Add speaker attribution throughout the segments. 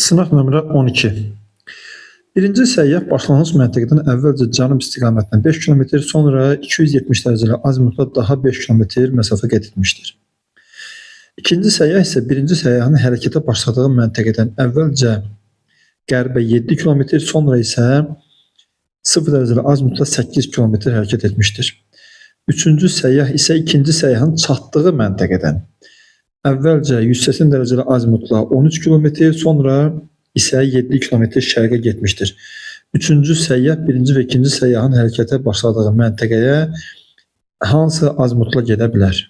Speaker 1: Sınaq nömrə 12. Birinci səyyah başlanğıc məntəqədən əvvəlcə cənub istiqamətinə 5 km, sonra 270 dərəcəli azimutla daha 5 km məsafə qət etmişdir. İkinci səyyah isə birinci səyyahın hərəkətə başladığı məntəqədən əvvəlcə qərbə 7 km, sonra isə 0 dərəcəli azimutla 8 km hərəkət etmişdir. Üçüncü səyyah isə ikinci səyyahın çatdığı məntəqədən əvvəlcə 180 dərəcəli azimutla 13 km, sonra isə 7 km şərqə getmişdir. Üçüncü səyyah birinci və ikinci səyyahın hərəkətə başladığı məntəqəyə hansı azimutla gedə bilər?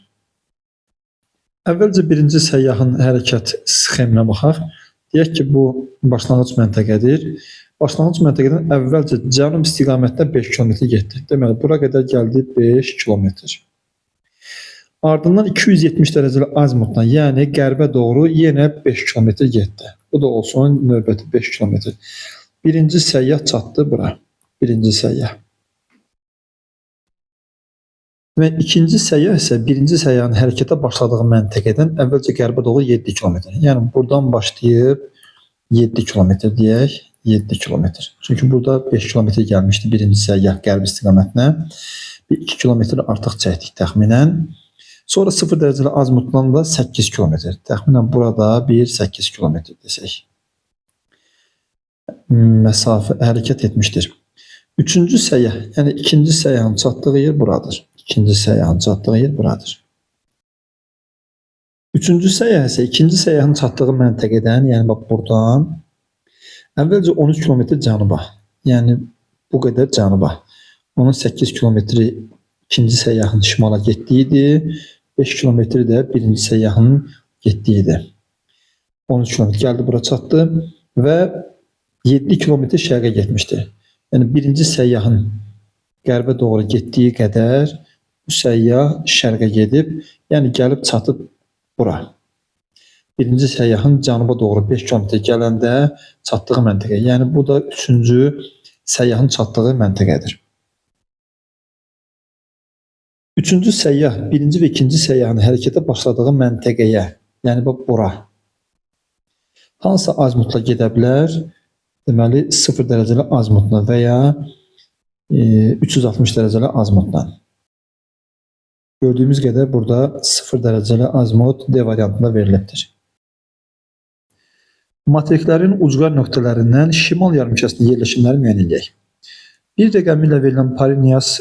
Speaker 1: Əvvəlcə birinci səyyahın hərəkət sxeminə baxaq. Deyək ki, bu başlanğıc məntəqədir. Başlanğıc məntəqədən əvvəlcə cənub istiqamətində 5 km getdi. Deməli, bura qədər gəldi 5 km. Ardından 270 dərəcəli azimutla, yəni qərbə doğru yenə 5 km getdi. Bu da olsun növbəti 5 km. Birinci səyyah çatdı bura. Birinci səyyah. Və ikinci səyyah isə birinci səyyahın hərəkətə başladığı məntəqədən əvvəlcə qərbə doğru 7 km. Yəni buradan başlayıb 7 km deyək. 7 km. Çünki burada 5 km gəlmişdi birinci səyyah qərb istiqamətinə. 2 km artıq çəkdik təxminən. Sonra 0 dərəcəli azimutla da 8 km. Təxminən burada 8 km desək. Məsafə hərəkət etmişdir. Üçüncü səyyah, yəni ikinci səyyahın çatdığı yer buradır. İkinci səyyahın çatdığı yer buradır. Üçüncü səyyah isə ikinci səyyahın çatdığı məntəqədən, yəni bax buradan əvvəlcə 13 km cənuba, yəni bu qədər cənuba. Onun 8 kilometri ikinci səyyahın şimala getdiyidir. 5 kilometri də birinci səyyahın getdiyidir. 13 kilometr gəldi, bura çatdı və 7 kilometr şərqə getmişdi. Yəni birinci səyyahın qərbə doğru getdiyi qədər bu səyyah şərqə gedib, yəni gəlib çatıb bura. Birinci səyyahın cənuba doğru 5 kilometr gələndə çatdığı məntəqə. Yəni bu da üçüncü səyyahın çatdığı məntəqədir. Üçüncü səyyah birinci və ikinci səyyahın hərəkətə başladığı məntəqəyə, yəni bax bura hansı azimutla gedə bilər? Deməli 0 dərəcəli azimutla və ya 360 dərəcəli azimutla. Gördüyümüz qədər burada 0 dərəcəli azimut D variantında verilibdir. Materiklərin ucqar nöqtələrindən şimal yarımkürəsində yerləşimləri müəyyən edək. Bir rəqəmi ilə verilən Parinyas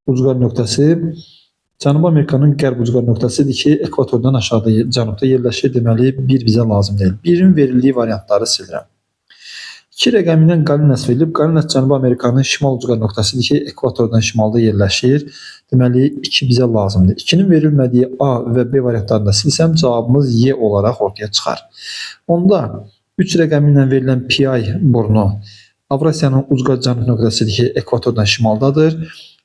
Speaker 1: ucqar nöqtəsi Cənubi Amerikanın qərb ucqar nöqtəsidir ki, ekvatordan aşağıda cənubda yerləşir. Deməli, 1 bizə lazım deyil. 1-in verildiyi variantları silirəm. 2 rəqəmindən Qalinas verilib. Qalinas Cənubi Amerikanın şimal ucqar nöqtəsidir ki, ekvatordan şimalda yerləşir. Deməli, 2 bizə lazımdır. 2-nin verilmədiyi A və B variantlarında silsəm, cavabımız Y olaraq ortaya çıxar. Onda 3 rəqəmi ilə verilən PI burnu Avrasiyanın ucqar cənub nöqtəsidir ki, ekvatordan şimaldadır.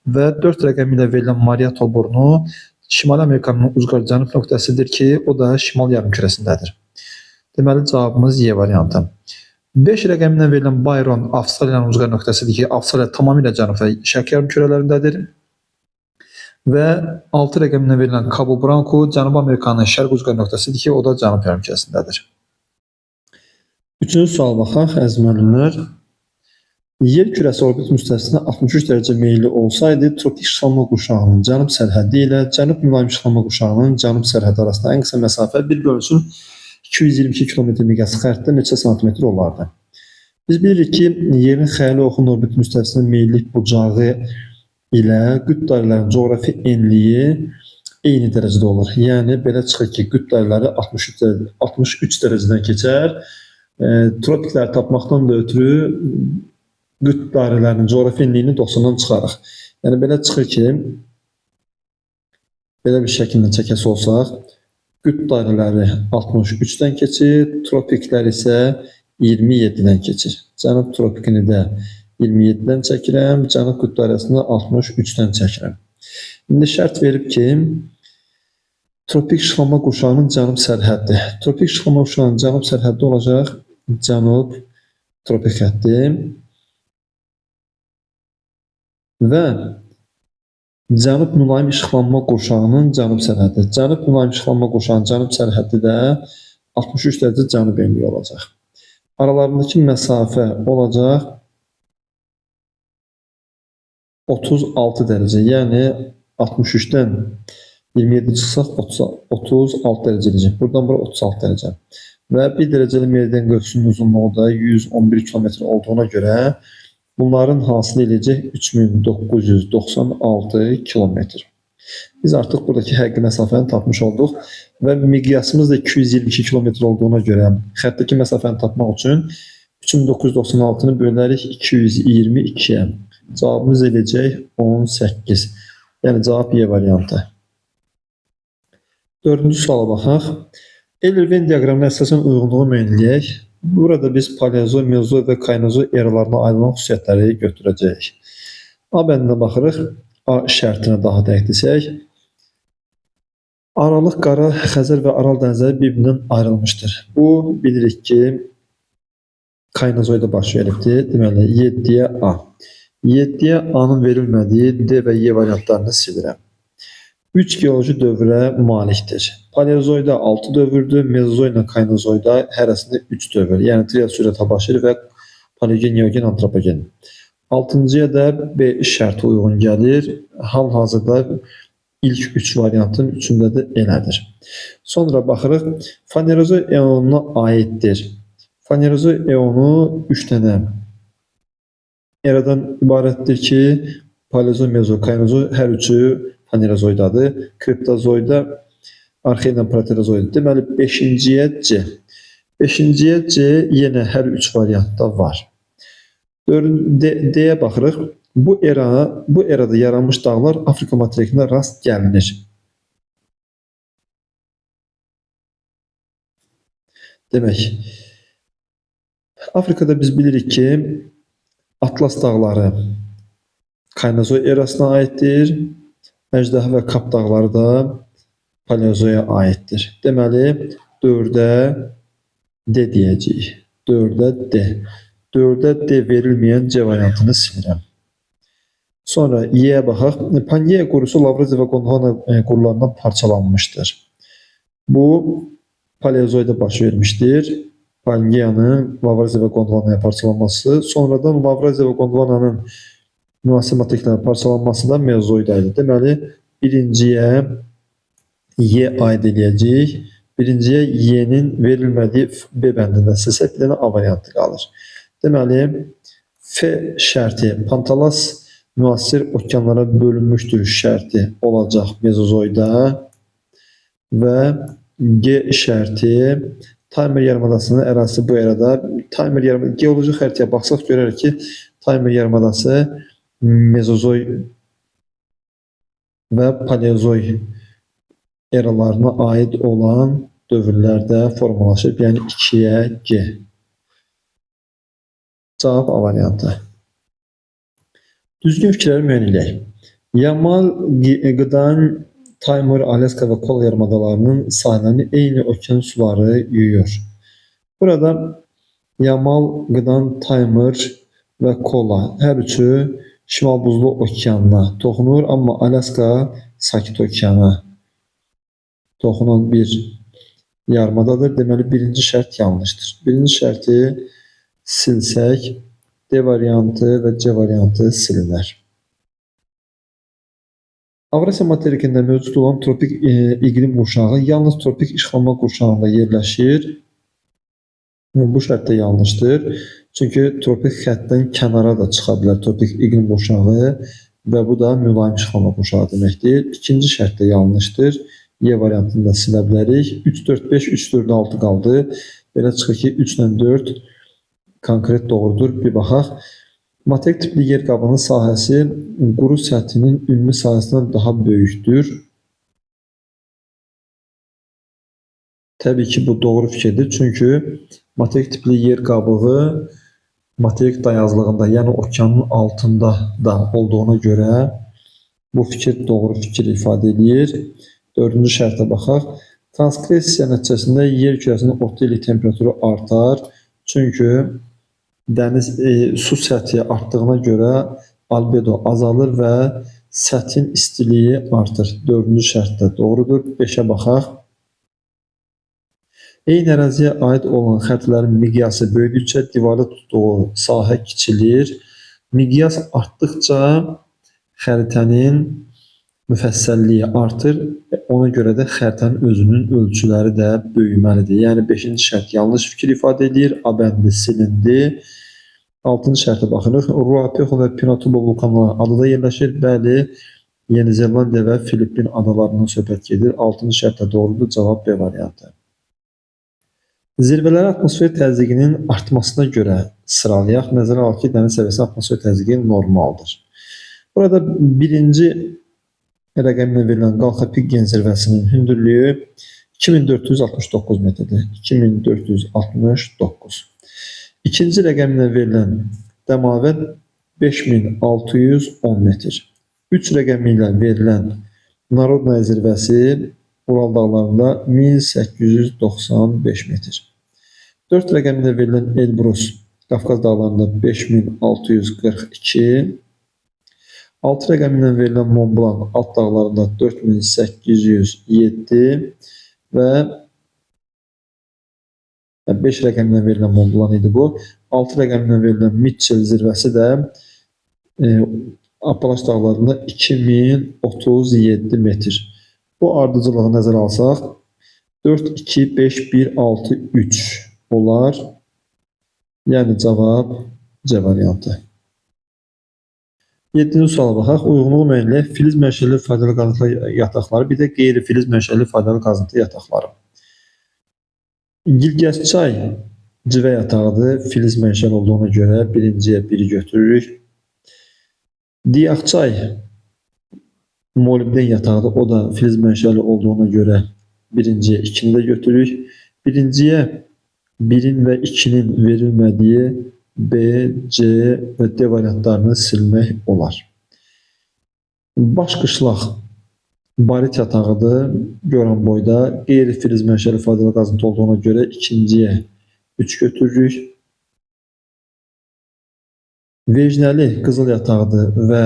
Speaker 1: Və 4 rəqəmi ilə verilən Mariato burnu Şimali Amerikanın ucqar cənub nöqtəsidir ki, o da şimal yarımkürəsindədir. Deməli, cavabımız Y variantı. 5 rəqəmi ilə verilən Byron Avstraliyanın ucqar nöqtəsidir ki, Avstraliya tamamilə cənub və şərq yarımkürələrindədir. Və 6 rəqəmi ilə verilən Cabo Branco Cənubi Amerikanın şərq ucqar nöqtəsidir ki, o da cənub yarımkürəsindədir. Üçüncü sual baxaq, əziz müəllimlər. Yer kürəsi orbit müstəvisinə 63 dərəcə meyilli olsaydı, tropik işıqlanma quşağının cənub sərhəddi ilə cənub mülayim işıqlanma quşağının cənub sərhəddi arasında ən qısa məsafə 1 bölünsün 222 km miqyaslı xəritdə neçə santimetr olardı? Biz bilirik ki, yerin xəyali oxun orbit müstəvisinə meyillik bucağı ilə qütb dairələrinin coğrafi enliyi eyni dərəcədə olur. Yəni, belə çıxır ki, qütb dairələri 63 dərəcədən keçər. Tropikləri tapmaqdan da ötürü qütb dairələrinin coğrafi enliyini 90-dan çıxarıq. Yəni, belə çıxır ki, belə bir şəkildə çəkəsi olsaq, qütb dairələri 63-dən keçir, tropiklər isə 27-dən keçir. Cənub tropikini də 27-dən çəkirəm, cənub qütb dairəsini 63-dən çəkirəm. İndi şərt verib ki, tropik işıqlanma quşağının cənub sərhəddi. Tropik işıqlanma quşağının cənub sərhəddi olacaq cənub tropik xətti. Və cənub mülayim işıqlanma qurşağının cənub sərhəddi. Cənub mülayim işıqlanma qurşağının cənub sərhəddi də 63 dərəcə cənub enliyi olacaq. Aralarındakı məsafə olacaq 36 dərəcə. Yəni 63-dən 27 çıxsaq 36 dərəcə eləyəcək. Buradan bura 36 dərəcə. Və 1 dərəcəli meridian qövsünün uzunluğu da 111 km olduğuna görə bunların hasılı eləyəcək 3996 km. Biz artıq buradakı həqiqi məsafəni tapmış olduq və miqyasımız da 222 km olduğuna görə xəttdəki məsafəni tapmaq üçün 3996-nı bölərik 222-yə. Cavabımız eləyəcək 18. Yəni cavab Y variantı. Dördüncü suala baxaq. Euler-Venn diaqramına əsasən uyğunluğu müəyyənləyək. Burada biz Paleozoy, Mezozoy və Kaynozoy eralarına ayrılan xüsusiyyətləri götürəcəyik. A bəndinə baxırıq. A şərtinə daha dəqiq desək. Aralıq Qara, Xəzər və Aral dənizləri bir-birindən ayrılmışdır. Bu bilirik ki, Kaynozoyda baş veribdir. Deməli 7-yə A. 7-yə A-nın verilmədiyi D və Y variantlarını silirəm. 3 geoloji dövrə malikdir. Paleozoyda 6 dövrdür, Mezozoy ilə Kaynozoyda hərəsində 3 dövr. Yəni trias sürət habaşir və paleogen, neogen, antropogen. 6-cıya da B şərti uyğun gəlir. Hal-hazırda ilk 3 variantın üçündə də elədir. Sonra baxırıq, Fanerozoy eonuna aiddir. Fanerozoy eonu 3 dənə eradan ibarətdir ki, Paleozoy, Mezozoy, Kaynozoy hər üçü Fanerozoydadır. Kriptozoyda Arxeyan Proterozoyda. Deməli 5-ciyə C. 5-ciyə C yenə hər 3 variantda var. D-yə baxırıq. Bu erada yaranmış dağlar Afrika materikində rast gəlinir. Demək, Afrikada biz bilirik ki, Atlas dağları Kaynozoy erasına aiddir. Əjdaha və Kap dağları da Paleozoya aiddir. Deməli, 4-də D deyəcəyik. 4-də D. 4-də D verilməyən C variantını silirəm. Sonra Y-yə baxaq. Pangeya qurusu Lavraziya və Gondwana qurularından parçalanmışdır. Bu Paleozoyda baş vermişdir. Pangeyanın Lavraziya və Gondwanaya parçalanması. Sonradan Lavraziya və Gondwananın müasir materiklərə parçalanması da Mezozoydaydı. Deməli, birinciyə Y aid eləyəcəyik. Birinciyə Y-nin verilmədiyi B bəndində silsək, bir dənə A variantı qalır. Deməli, F şərti Pantalas müasir okeanlara bölünmüşdür şərti olacaq Mezozoyda və G şərti Taymer yarımadasının ərazisi bu erada. Taymer yarımadası, geoloji xəritəyə baxsaq görərək ki, Taymer yarımadası Mezozoy və Paleozoy eralarına aid olan dövrlərdə formalaşıb, yəni 2-yə G. Cavab A variantı. Düzgün fikirləri müəyyənləyək. Yamal, Qıdan, Taymır, Alyaska və Kola yarımadalarının sahillərini eyni okean suları yuyur. Burada Yamal, Qıdan, Taymır və Kola hər üçü Şimal Buzlu okeanına toxunur, amma Alyaska Sakit okeana toxunan bir yarımadadır. Deməli, birinci şərt yanlışdır. Birinci şərti silsək, D variantı və C variantı silinər. Avrasiya materikində mövcud olan tropik iqlim qurşağı yalnız tropik işğalma qurşağında yerləşir. Bu şərt də yanlışdır. Çünki tropik xəttdən kənara da çıxa bilər tropik iqlim qurşağı və bu da mülayim işğalma qurşağı deməkdir. İkinci şərt də yanlışdır. Y variantını da silə bilərik. 3, 4, 5, 3, 4, 6 qaldı. Belə çıxır ki, 3 ilə 4 konkret doğrudur. Bir baxaq. Materik tipli yer qabının sahəsi quru səthinin ümumi sahəsindən daha böyükdür. Təbii ki, bu doğru fikirdir. Çünki materik tipli yer qabığı materik dayazlığında, yəni okeanın altında da olduğuna görə bu fikir doğru fikir ifadə edir. Dördüncü şərtə baxaq. Transkresiya nəticəsində yer kürəsinin orta illik temperaturu artar. Çünki dəniz su səthi artdığına görə albedo azalır və səthin istiliyi artır. Dördüncü şərt də doğrudur. 5-ə baxaq. Eyni əraziyə aid olan xəttlərin miqyası böyüdükcə divarı tutduğu sahə kiçilir. Miqyas artdıqca xəritənin müfəssəlliyi artır. Ona görə də xəritənin özünün ölçüləri də böyüməlidir. Yəni 5-ci şərt yanlış fikir ifadə edir. A bəndi silindi. 6-cı şərtə baxırıq. Ruapeho və Pinatubo vulkanları adada yerləşir. Bəli, Yeni Zelandiya və Filippin adalarından söhbət gedir. 6-cı şərt də doğrudur. Cavab B variantı. Zirvələri atmosfer təzyiqinin artmasına görə sıralayaq. Nəzərə alaq ki, dəniz səviyyəsi atmosfer təzyiqi normaldır. Burada birinci rəqəmlə verilən qalxa pik gen zirvəsinin hündürlüyü 2469 metrdir. 2469. İkinci rəqəmlə verilən dəmavət 5610 metr. 3 rəqəmi ilə verilən Narodnaya zirvəsi Ural dağlarında 1895 metr. 4 rəqəmi ilə verilən Elbrus Qafqaz dağlarında 5642. 6 rəqəmi ilə verilən Mont Blanc alt dağlarında 4807 və 5 rəqəmi ilə verilən Mont Blanc idi bu. 6 rəqəmi ilə verilən Mitchell zirvəsi də Appalaç dağlarında 2037 metr. Bu ardıcılığı nəzərə alsaq 4, 2, 5, 1, 6, 3 olar. Yəni cavab C variantı. 7-ci suala baxaq. Uyğunluğu müəyyənləyək. Filiz mənşəli faydalı qazıntı yataqları, bir də qeyri-filiz mənşəli faydalı qazıntı yataqları. Gilgəsçay civə yatağıdır. Filiz mənşəli olduğuna görə birinciyə 1-i götürürük. Diyaqçay molibden yatağıdır. O da filiz mənşəli olduğuna görə birinciyə 2-ni də götürürük. Birinciyə 1-in və 2-nin verilmədiyi B, C və D variantlarını silmək olar. Başqışlaq barit yatağıdır. Görən boyda qeyri-filiz mənşəli faydalı qazıntı olduğuna görə ikinciyə 3 götürürük. Vejnəli qızıl yatağıdır və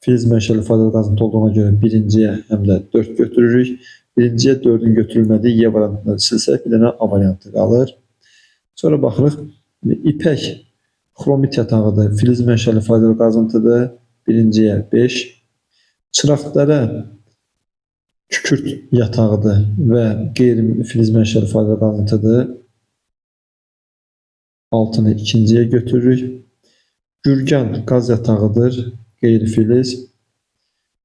Speaker 1: filiz mənşəli faydalı qazıntı olduğuna görə birinciyə həm də 4 götürürük. Birinciyə 4-ün götürülmədiyi Y variantını silsək bir dənə A variantı qalır. Sonra baxırıq. İpək xromit yatağıdır. Filiz mənşəli faydalı qazıntıdır. Birinciyə 5. Çıraqdərə kükürt yatağıdır və qeyri-filiz mənşəli faydalı qazıntıdır. 6-nı ikinciyə götürürük. Gürgan qaz yatağıdır. Qeyri-filiz.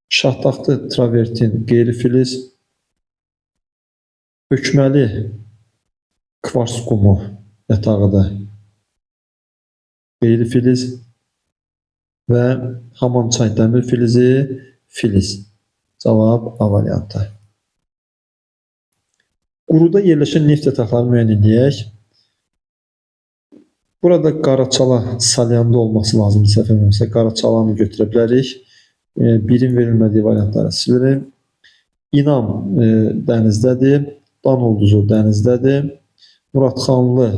Speaker 1: Şahtaxtı travertin qeyri-filiz. Hökməli kvars qumu yatağıdır. Qeyri-filiz və Hamançay dəmir filizi filiz. Cavab A variantı. Quruda yerləşən neft yataqlarını müəyyən edək. Burada Qaraçala salyanda olması lazımdır. Səhv etmirəmsə Qaraçalanı götürə bilərik. 1-in verilmədiyi variantları silirim. İnam dənizdədir. Dan ulduzu dənizdədir. Muradxanlı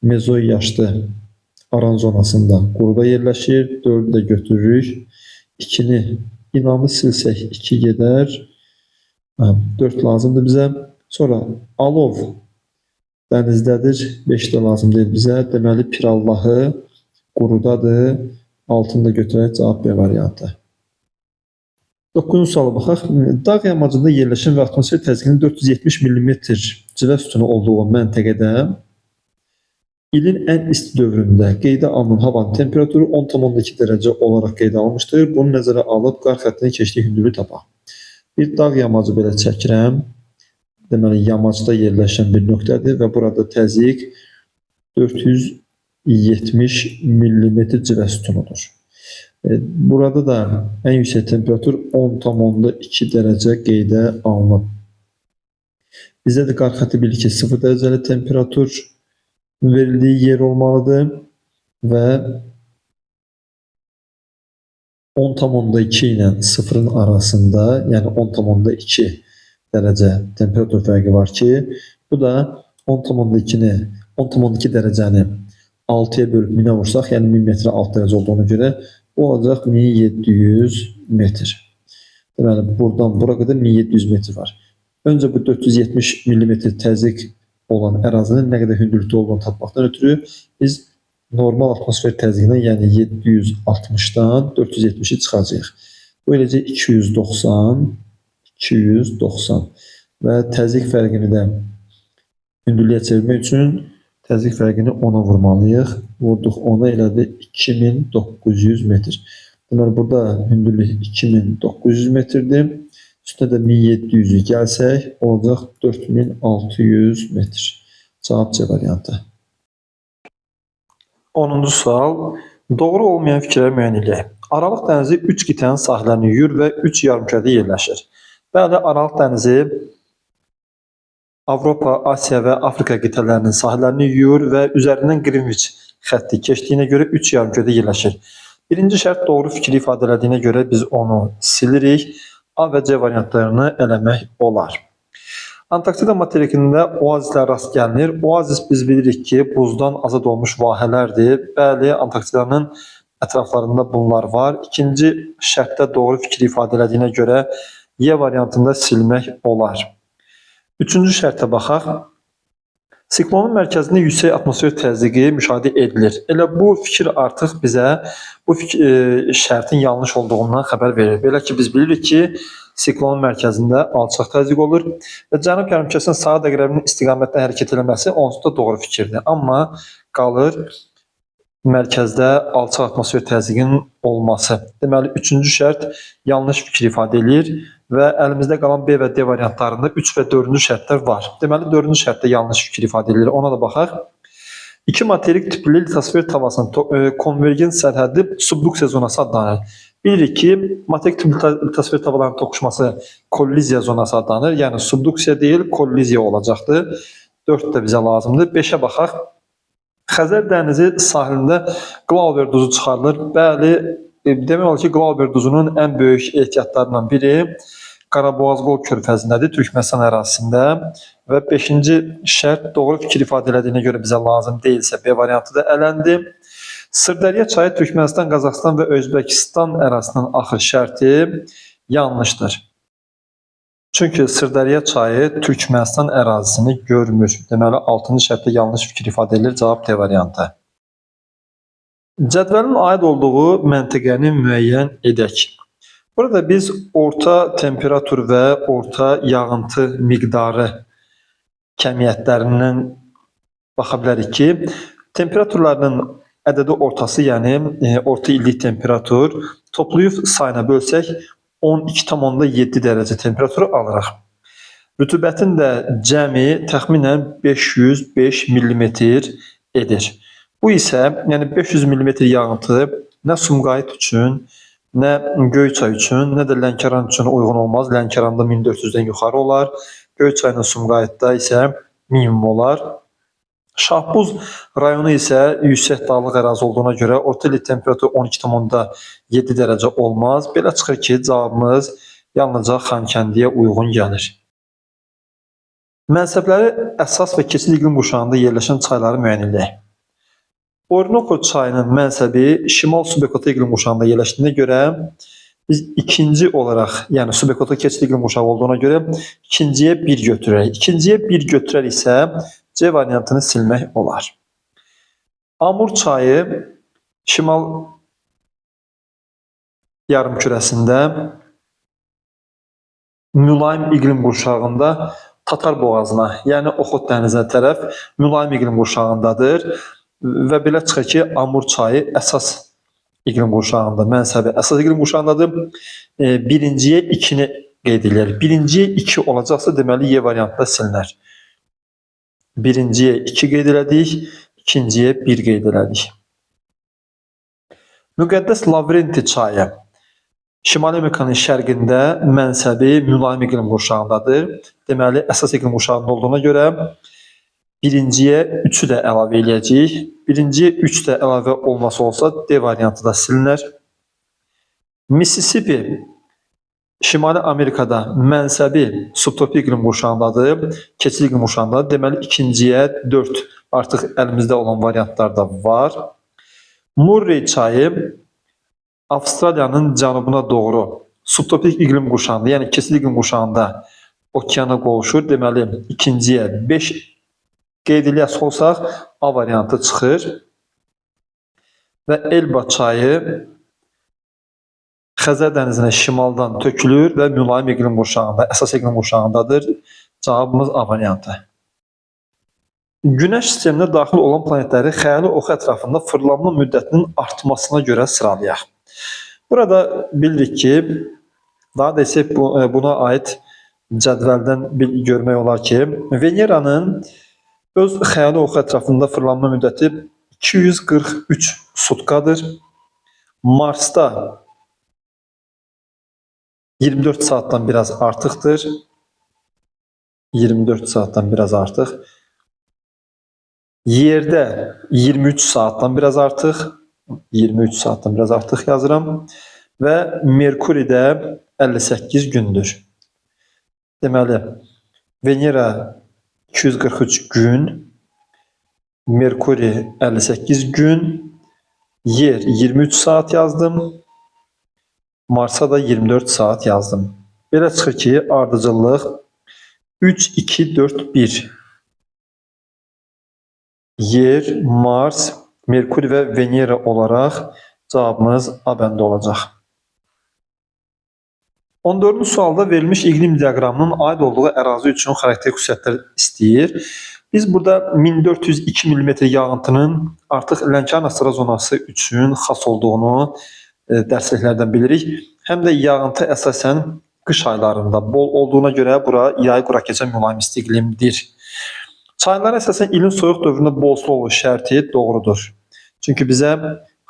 Speaker 1: mezoy yaşlı Aran zonasında quruda yerləşir. 4-ü də götürürük. 2-ni İnamı silsək 2 gedər. 4 lazımdır bizə. Sonra Alov dənizdədir. 5 də lazım deyil bizə. Deməli Pirallahı qurudadır. 6-nı da götürək. Cavab B variantı. 9-cu suala baxaq. Dağ yamacında yerləşən və atmosfer təzyiqinin 470 mm civə sütunu olduğu məntəqədə ilin ən isti dövründə qeydə alınan havanın temperaturu 10,2 dərəcə olaraq qeydə alınmışdır. Bunu nəzərə alıb qar xəttinin keçdiyi hündürlüyü tapaq. Bir dağ yamacı belə çəkirəm. Deməli, yamacda yerləşən bir nöqtədir və burada təzyiq 470 mm civə sütunudur. Burada da ən yüksək temperatur 10,2 dərəcə qeydə alınıb. Bizdə də qar xətti bilir ki, 0 dərəcəli temperatur verildiyi yer olmalıdır və 10,2 ilə 0-ın arasında, yəni 10,2 dərəcə temperatur fərqi var ki, bu da 10,2 dərəcəni 6-ya bölüb 1000-ə vursaq, yəni 1000 metrə 6 dərəcə olduğuna görə bu olacaq 1700 metr. Deməli, buradan bura qədər 1700 metr var. Öncə bu 470 mm təzyiq olan ərazinin nə qədər hündürlükdə olduğunu tapmaqdan ötürü biz normal atmosfer təzyiqindən, yəni 760-dan 470-i çıxacağıq. Bu eləcə 290 və təzyiq fərqini də hündürlüyə çevirmək üçün təzyiq fərqini 10-a vurmalıyıq. Vurduq 10-a elədi 2900 metr. Deməli, burada hündürlük 2900 metrdir. Üstünə də 1700'ü gəlsək, olacaq 4600 metr. Cavab C variantı. 10-cu sual. Doğru olmayan fikirləri müəyyən edək. Aralıq dənizi 3 qitənin sahillərini yuyur və 3 yarımkürədə yerləşir. Bəli, Aralıq dənizi Avropa, Asiya və Afrika qitələrinin sahillərini yuyur və üzərindən Greenwich xətti keçdiyinə görə 3 yarımkürədə yerləşir. Birinci şərt doğru fikri ifadə edildiyinə görə biz onu silirik. A və C variantlarını eləmək olar. Antarktida materikində oazislər rast gəlinir. Oazis biz bilirik ki, buzdan azad olmuş vahələrdir. Bəli, Antarktidanın ətraflarında bunlar var. İkinci şərtdə doğru fikri ifadə edildiyinə görə Y variantında silmək olar. Üçüncü şərtə baxaq. Siklonun mərkəzində yüksək atmosfer təzyiqi müşahidə edilir. Elə bu fikir artıq bizə bu şərtin yanlış olduğundan xəbər verir. Belə ki, biz bilirik ki, siklonun mərkəzində alçaq təzyiq olur və cənub yarımkürəsinin saat əqrəbinin istiqamətdə hərəkət etməsi onsuz da doğru fikirdir. Amma qalır mərkəzdə alçaq atmosfer təzyiqinin olması. Deməli, üçüncü şərt yanlış fikir ifadə edir və əlimizdə qalan B və D variantlarında 3 və 4-cü şərtlər var. Deməli, 4-cü şərtdə yanlış fikir ifadə edilir. Ona da baxaq. İki materik tipli litosfer tavasının konvergent sərhəddi subduksiya zonası adlanır. Bilirik ki, materik tipli litosfer tavaların toqquşması kolliziya zonası adlanır. Yəni, subduksiya deyil, kolliziya olacaqdır. 4 də bizə lazımdır. 5-ə baxaq. Xəzər dənizi sahilində Glauber duzu çıxarılır. Bəli, demək olar ki, Glauber duzunun ən böyük ehtiyatlarından biri Qaraboğaz-Qol körfəzindədir, Türkmənistan ərazisində. Və 5-ci şərt doğru fikir ifadə edildiyinə görə bizə lazım deyilsə, B variantı daələndi. Sırdərya çayı Türkmənistan, Qazaxıstan və Özbəkistan ərazisindən axır şərti yanlışdır. Çünki Sırdərya çayı Türkmənistan ərazisini görmür. Deməli, 6-cı şərtdə yanlış fikir ifadə edilir. Cavab D variantı. Cədvəlin aid olduğu məntəqəni müəyyən edək. Burada biz orta temperatur və orta yağıntı miqdarı kəmiyyətlərindən baxa bilərik ki, temperaturlarının ədədi ortası, yəni orta illik temperatur toplayıb sayına bölsək 12,7 dərəcə temperaturu alırıq. Rütubətin də cəmi təxminən 505 mm edir. Bu isə, yəni 500 mm yağıntı nə Sumqayıt üçün, nə Göyçay üçün, nə də Lənkəran üçün uyğun olmaz. Lənkəranda 1400-dən yuxarı olar. Göyçayla Sumqayıtda isə minimum olar. Şahbuz rayonu isə yüksək dağlıq ərazi olduğuna görə orta illik temperatur 12,7 dərəcə olmaz. Belə çıxır ki, cavabımız yalnızca Xankəndiyə uyğun gəlir. Mənsəbləri əsas və keçid iqlim qurşağında yerləşən çayları müəyyən edək. Orinoco çayının mənsəbi şimal subekota iqlim qurşağında yerləşdiyinə görə biz ikinci olaraq, yəni subekota keçid iqlim qurşağı olduğuna görə ikinciyə 1 götürərək. İkinciyə 1 götürəriksə C variantını silmək olar. Amur çayı şimal yarımkürəsində mülayim iqlim qurşağında Tatar boğazına, yəni Oxot dənizinə tərəf mülayim iqlim qurşağındadır. Və belə çıxır ki, Amur çayı əsas iqlim qurşağında, mənsəbi əsas iqlim qurşağındadır. Birinciyə 2-ni qeyd edilir. Birinciyə 2 olacaqsa, deməli Y variantda silinər. Birinciyə 2 qeyd elədik, ikinciyə 1 qeyd elədik. Müqəddəs Lavrenti çayı Şimali Amerikanın şərqində mənsəbi mülayim iqlim qurşağındadır. Deməli, əsas iqlim qurşağında olduğuna görə birinciyə 3-ü də əlavə eləyəcəyik. Birinciyə 3 də əlavə olması olsa, D variantı da silinər. Mississippi Şimali Amerikada mənsəbi subtropik iqlim qurşağındadır, keçid iqlim qurşağındadır. Deməli, ikinciyə 4 artıq əlimizdə olan variantlar da var. Murray çayı Avstraliyanın cənubuna doğru subtropik iqlim qurşağında, yəni keçid iqlim qurşağında okeana qovuşur. Deməli, ikinciyə 5 qeyd eləyəsi olsaq, A variantı çıxır və Elba çayı Xəzər dənizinə şimaldan tökülür və mülayim iqlim qurşağında, əsas iqlim qurşağındadır. Cavabımız A variantı. Günəş sisteminə daxil olan planetləri xəyali ox ətrafında fırlanma müddətinin artmasına görə sıralayaq. Burada bilirik ki, daha da desək buna aid cədvəldən görmək olar ki, Veneranın öz xəyali ox ətrafında fırlanma müddəti 243 sutkadır. Marsda 24 saatdan biraz artıqdır. 24 saatdan biraz artıq. Yerdə 23 saatdan biraz artıq. 23 saatdan biraz artıq yazıram. Və Merkuridə 58 gündür. Deməli, Venera 243 gün, Merkuri 58 gün, Yer 23 saat yazdım, Marsa da 24 saat yazdım. Belə çıxır ki, ardıcıllıq 3, 2, 4, 1. Yer, Mars, Merkuri və Venera olaraq cavabımız A bəndə olacaq. 14-cü sualda verilmiş iqlim diaqramının aid olduğu ərazi üçün xarakterik xüsusiyyətlər istəyir. Biz burada 1402 mm yağıntının artıq Lənkəran astral zonası üçün xas olduğunu dərsliklərdən bilirik. Həm də yağıntı əsasən qış aylarında bol olduğuna görə bura yay qura keçən mülayim isti iqlimdir. Çaylar əsasən ilin soyuq dövründə bol su olur şərti doğrudur. Çünki bizə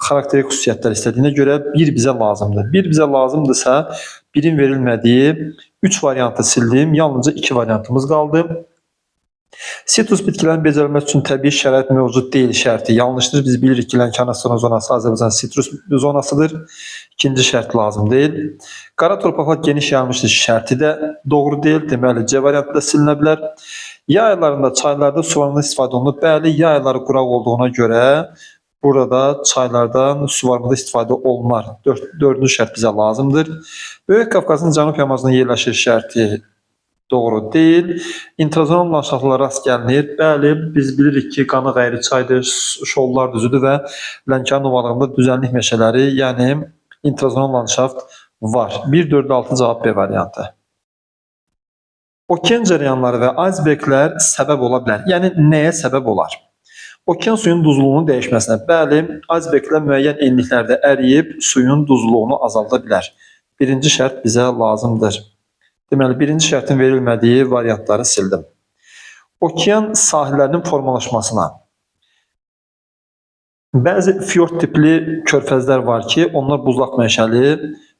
Speaker 1: xarakterik xüsusiyyətlər istədiyinə görə bir bizə lazımdır. Bir bizə lazımdırsa, birin verilmədiyi 3 variantı sildim. Yalnızca 2 variantımız qaldı. Sitrus bitkilərin becərilməsi üçün təbii şərait mövcud deyil şərti yanlışdır. Biz bilirik ki, Lənkəran astral zonası Azərbaycan sitrus zonasıdır. İkinci şərt lazım deyil. Qara torpaqlar geniş yayılmışdır şərti də doğru deyil. Deməli, C variantı da silinə bilər. Yay aylarında çaylarda suvarmada istifadə olunur. Bəli, yay ayları quraq olduğuna görə burada çaylardan suvarmada istifadə olunar. Dördüncü şərt bizə lazımdır. Böyük Qafqazın cənub yamacında yerləşir şərti doğru deyil. İntrazonal landşaftlara rast gəlinir. Bəli, biz bilirik ki, Qanı Qayri çaydır, Şollar düzüdür və Lənkəran ovalığında düzənlik meşələri, yəni intrazonal landşaft var. 1, 4, 6 cavab B variantı. Okean cəryanları və iceberglər səbəb ola bilər. Yəni, nəyə səbəb olar? Okean suyun duzluğunun dəyişməsinə. Bəli, iceberglər müəyyən enliklərdə əriyib suyun duzluğunu azalda bilər. Birinci şərt bizə lazımdır. Deməli, birinci şərtin verilmədiyi variantları sildim. Okean sahillərinin formalaşmasına. Bəzi fjord tipli körfəzlər var ki, onlar buzlaq mənşəli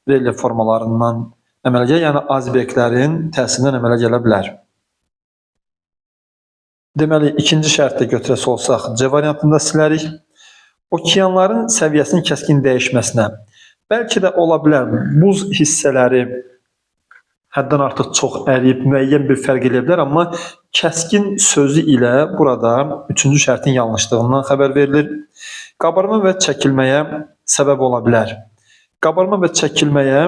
Speaker 1: relyef formalarından əmələ gəlir, yəni iceberglərin təsirindən əmələ gələ bilər. Deməli, ikinci şərtdə götürəsi olsaq, C variantında silərik. Okeanların səviyyəsinin kəskin dəyişməsinə. Bəlkə də ola bilər, buz hissələri həddən artıq çox əriyib, müəyyən bir fərq edə bilər, amma kəskin sözü ilə burada üçüncü şərtin yanlışlığından xəbər verilir. Qabarma və çəkilməyə səbəb ola bilər. Qabarma və çəkilməyə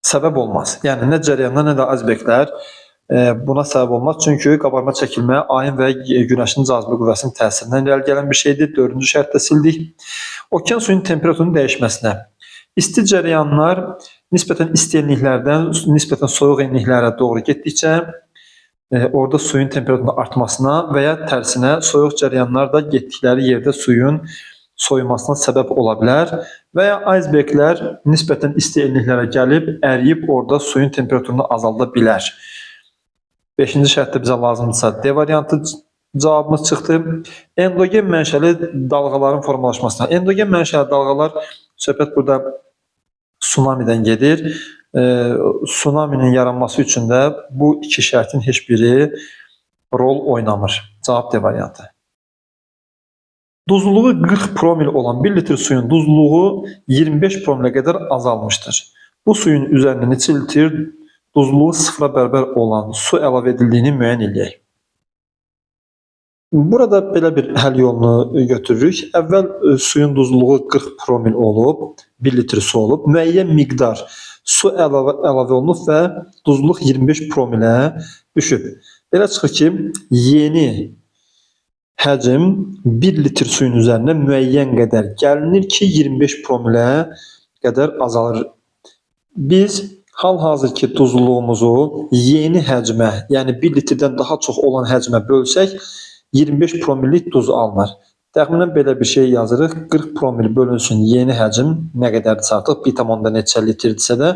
Speaker 1: səbəb olmaz. Yəni, nə cəryanlar, nə də iceberglər buna səbəb olmaz. Çünki qabarma çəkilmə ayın və günəşin cazibə qüvvəsinin təsirindən irəli gələn bir şeydir. Dördüncü şərtdə sildik. Okean suyun temperaturunun dəyişməsinə. İsti cəryanlar nisbətən isti enliklərdən nisbətən soyuq enliklərə doğru getdikcə orada suyun temperaturunun artmasına və ya tərsinə soyuq cəryanlar da getdikləri yerdə suyun soyumasına səbəb ola bilər və ya iceberglər nisbətən isti enliklərə gəlib, əriyib orada suyun temperaturunu azalda bilər. 5-ci şərtdə bizə lazımdırsa D variantı cavabımız çıxdı. Endogen mənşəli dalğaların formalaşmasına. Endogen mənşəli dalğalar, söhbət burada tsunamidən gedir. Tsunaminin yaranması üçün də bu iki şərtin heç biri rol oynamır. Cavab D variantı. Duzluluğu 40 promil olan 1 litr suyun duzluluğu 25 promilə qədər azalmışdır. Bu suyun üzərinə neçə litr duzluluğu 0-a bərabər olan su əlavə edildiyini müəyyən edək. Burada belə bir həll yolunu götürürük. Əvvəl suyun duzluluğu 40 promil olub, 1 litr su olub, müəyyən miqdar su əlavə olunub və duzluluq 25 promilə düşüb. Belə çıxır ki, yeni həcm 1 litr suyun üzərinə müəyyən qədər gəlinir ki, 25 promilə qədər azalır. Biz hal-hazırki duzluluğumuzu yeni həcmə, yəni 1 litrdən daha çox olan həcmə bölsək, 25 promillik duz alınır. Təxminən belə bir şey yazırıq. 40 promil bölünsün yeni həcm nə qədərdirsə artıq 1,4 neçə litrdirsə də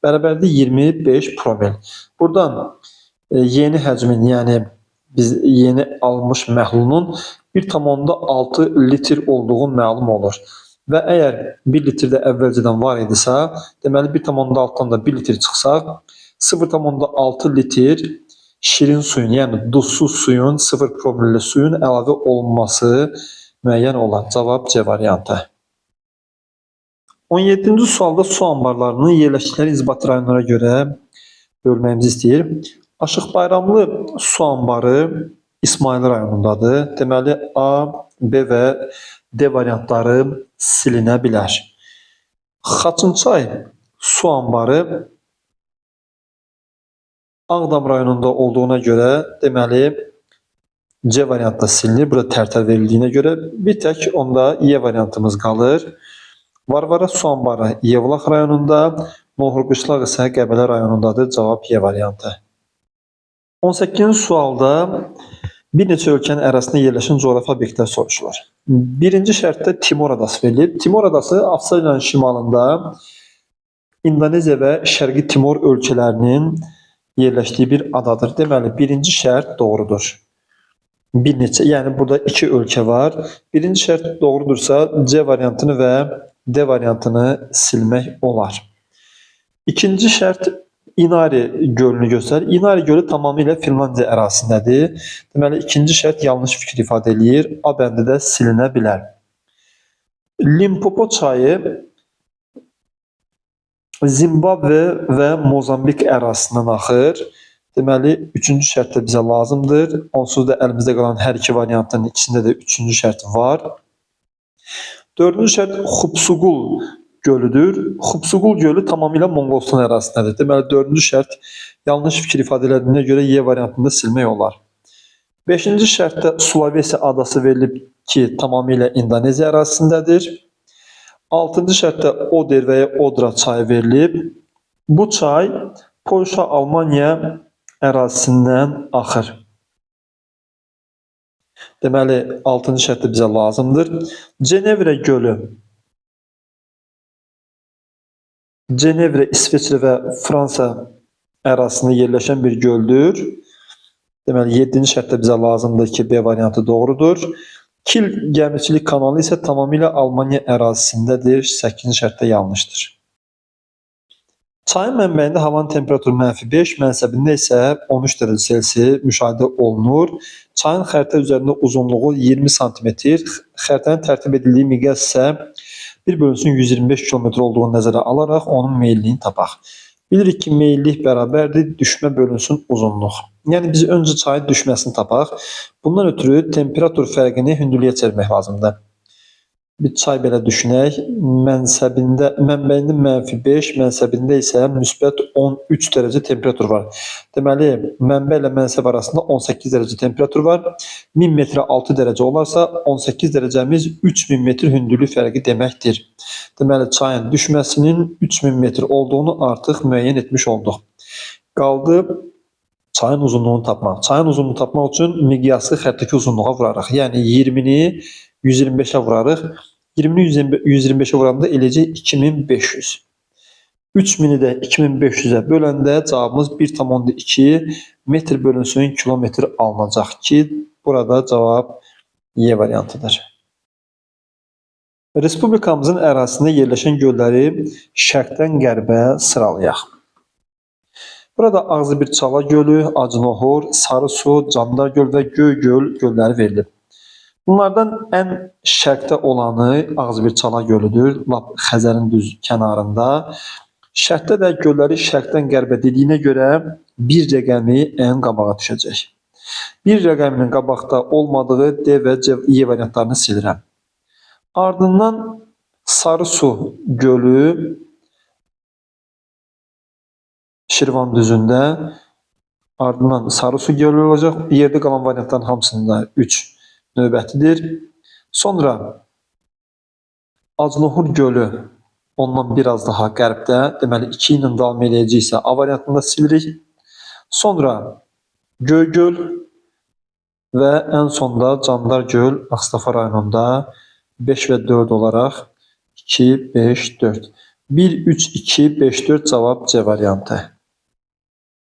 Speaker 1: bərabərdir 25 promil. Buradan yeni həcmin, yəni biz yeni almış məhlulun 1,6 litr olduğu məlum olur. Və əgər 1 litrdə əvvəlcədən var idisə, deməli 1,6-dan da 1 litr çıxsaq, 0,6 litr şirin suyun, yəni duzsuz suyun, 0 promilli suyun əlavə olunması müəyyən olar. Cavab C variantı. 17-ci sualda su anbarlarının yerləşdikləri inzibati rayonlara görə bölməyimizi istəyir. Aşıq Bayramlı su anbarı İsmayıl rayonundadır. Deməli A, B və D variantları silinə bilər. Xaçınçay su anbarı Ağdam rayonunda olduğuna görə deməli C variantı da silinir. Burada tərtər verildiyinə görə bir tək onda E variantımız qalır. Varvara su anbarı Yevlax rayonunda, Nohurqışlaq isə Qəbələ rayonundadır. Cavab E variantı. 18-ci sualda bir neçə ölkənin ərazisində yerləşən coğrafi obyektlər soruşulur. Birinci şərtdə Timor adası verilib. Timor adası Avstraliyanın şimalında İndoneziya və Şərqi Timor ölkələrinin yerləşdiyi bir adadır. Deməli, birinci şərt doğrudur. Bir neçə, yəni burada iki ölkə var. Birinci şərt doğrudursa C variantını və D variantını silmək olar. İkinci şərt İnari gölünü göstərir. İnari gölü tamamilə Finlandiya ərazisindədir. Deməli, ikinci şərt yanlış fikir ifadə edir. A bəndi də silinə bilər. Limpopo çayı Zimbabve və Mozambik ərazisindən axır. Deməli, üçüncü şərt də bizə lazımdır. Onsuz da əlimizdə qalan hər iki variantın ikisində də üçüncü şərt var. Dördüncü şərt Xupsugul gölüdür. Xupsugul gölü tamamilə Monqolistan ərazisindədir. Deməli, dördüncü şərt yanlış fikir ifadə edildiyinə görə Y variantında silmək olar. Beşinci şərtdə Sulawesi adası verilib ki, tamamilə İndoneziya ərazisindədir. Altıncı şərtdə Oder və ya Odra çayı verilib. Bu çay Polşa, Almaniya ərazisindən axır. Deməli, 6-cı şərt də bizə lazımdır. Cenevrə gölü Cenevrə, İsveçrə və Fransa ərazisində yerləşən bir göldür. Deməli, 7-ci şərt də bizə lazımdır ki, B variantı doğrudur. Kil gəmiçilik kanalı isə tamamilə Almaniya ərazisindədir. 8-ci şərt də yanlışdır. Çayın mənbəyində havanın temperaturu -5, mənsəbində isə 13 dərəcə Selsi müşahidə olunur. Çayın xəritə üzərində uzunluğu 20 sm, xəritənin tərtib edildiyi miqyas isə 1/125 km olduğunu nəzərə alaraq onun meyilliyini tapaq. Bilirik ki, meyillik bərabərdir, düşmə bölünsün uzunluq. Yəni biz öncə çayın düşməsini tapaq. Bundan ötürü temperatur fərqini hündürlüyə çevirmək lazımdır. Bir çay belə düşünək. Mənbəyində -5, mənsəbində isə müsbət 13 dərəcə temperatur var. Deməli, mənbə ilə mənsəb arasında 18 dərəcə temperatur var. 1000 metrə 6 dərəcə olarsa 18 dərəcəmiz 3000 metr hündürlük fərqi deməkdir. Deməli, çayın düşməsinin 3000 metr olduğunu artıq müəyyən etmiş olduq. Qaldı çayın uzunluğunu tapmaq. Çayın uzunluğunu tapmaq üçün miqyası xəttəki uzunluğa vurarıq. Yəni 20-ni 125'e vurarıq. 20'ni 125'e vuranda eləcək 2500. 3000'i də 2500'e böləndə cavabımız 1,2 metr bölünsün kilometr alınacaq ki, burada cavab Y variantıdır. Respublikamızın ərazisində yerləşən gölləri şərqdən qərbə sıralayaq. Burada Ağzıbirçala gölü, Acınohor, Sarısu, Candar göl və Göygöl gölləri verilib. Bunlardan ən şərqdə olanı Ağzıbirçala gölüdür, lap Xəzərin düz kənarında. Şərqdə də gölləri şərqdən qərbə dediyinə görə bir rəqəmi ən qabağa düşəcək. Bir rəqəminin qabaqda olmadığı D və C variantlarını silirəm. Ardından Sarısu gölü Şirvan düzündə, Ardından Sarısu gölü olacaq. Yerdə qalan variantların hamısında 3 növbətidir. Sonra Acnohur gölü ondan biraz daha qərbdə, deməli 2 ilə davam edəcəksə A variantında silirik. Sonra Göygöl və ən sonda Candar göl Ağstafa rayonunda 5 və 4 olaraq 2, 5, 4. 1, 3, 2, 5, 4 cavab C variantı.